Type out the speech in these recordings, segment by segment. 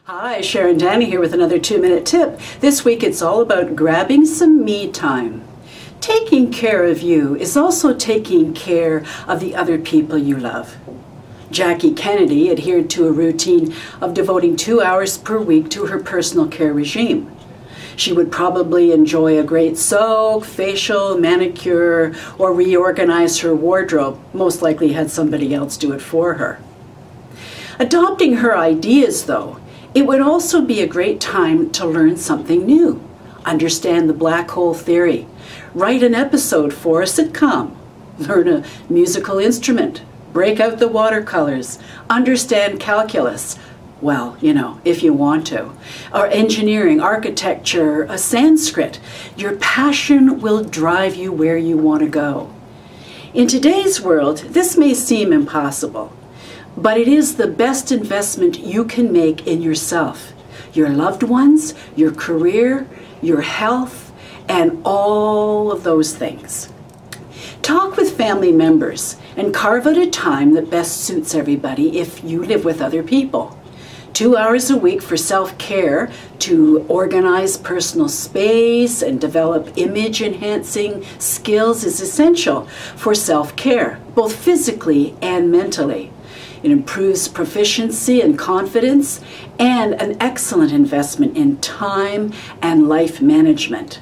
Hi, Sharon Danny here with another 2-minute tip. This week it's all about grabbing some me time. Taking care of you is also taking care of the other people you love. Jackie Kennedy adhered to a routine of devoting 2 hours per week to her personal care regime. She would probably enjoy a great soak, facial, manicure, or reorganize her wardrobe. Most likely had somebody else do it for her. Adopting her ideas, though, it would also be a great time to learn something new, understand the black hole theory, write an episode for a sitcom, learn a musical instrument, break out the watercolors, understand calculus, well, if you want to, or engineering, architecture, a Sanskrit. Your passion will drive you where you want to go. In today's world, this may seem impossible, but it is the best investment you can make in yourself, your loved ones, your career, your health, and all of those things. Talk with family members and carve out a time that best suits everybody if you live with other people. 2 hours a week for self-care to organize personal space and develop image-enhancing skills is essential for self-care, both physically and mentally. It improves proficiency and confidence, and an excellent investment in time and life management.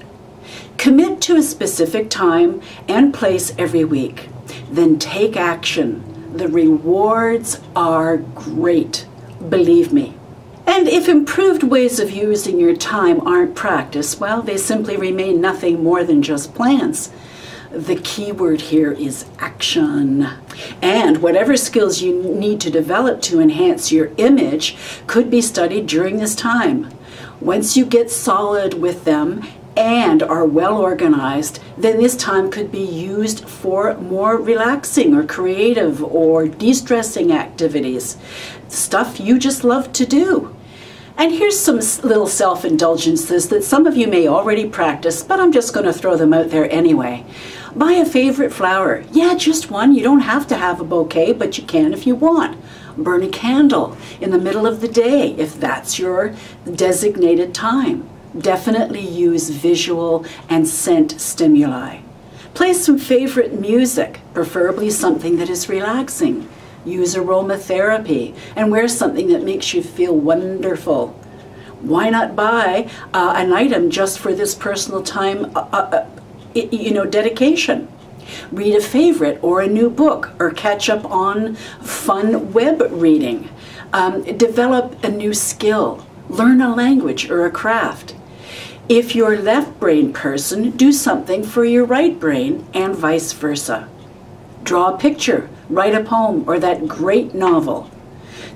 Commit to a specific time and place every week. Then take action. The rewards are great, believe me. And if improved ways of using your time aren't practiced, well, they simply remain nothing more than just plans. The key word here is action. And whatever skills you need to develop to enhance your image could be studied during this time. Once you get solid with them and are well organized, then this time could be used for more relaxing or creative or de-stressing activities, stuff you just love to do. And here's some little self-indulgences that some of you may already practice, but I'm just going to throw them out there anyway. Buy a favorite flower. Yeah, just one. You don't have to have a bouquet, but you can if you want. Burn a candle in the middle of the day if that's your designated time. Definitely use visual and scent stimuli. Play some favorite music, preferably something that is relaxing. Use aromatherapy and wear something that makes you feel wonderful. Why not buy an item just for this personal time, dedication? Read a favorite or a new book or catch up on fun web reading. Develop a new skill. Learn a language or a craft. If you're a left brain person, do something for your right brain and vice versa. Draw a picture, write a poem, or that great novel.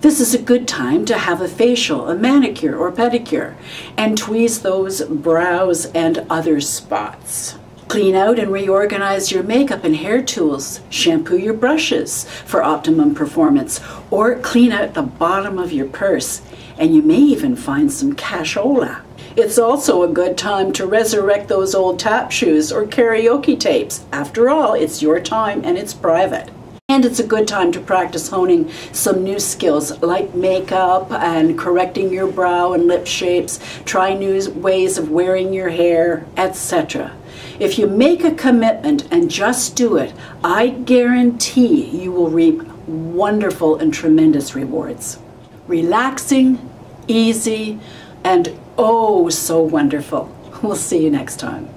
This is a good time to have a facial, a manicure or pedicure, and tweeze those brows and other spots. Clean out and reorganize your makeup and hair tools. Shampoo your brushes for optimum performance, or clean out the bottom of your purse, and you may even find some cashola. It's also a good time to resurrect those old tap shoes or karaoke tapes. After all, it's your time and it's private. And it's a good time to practice honing some new skills like makeup and correcting your brow and lip shapes, try new ways of wearing your hair, etc. If you make a commitment and just do it, I guarantee you will reap wonderful and tremendous rewards. Relaxing, easy, and oh so wonderful. We'll see you next time.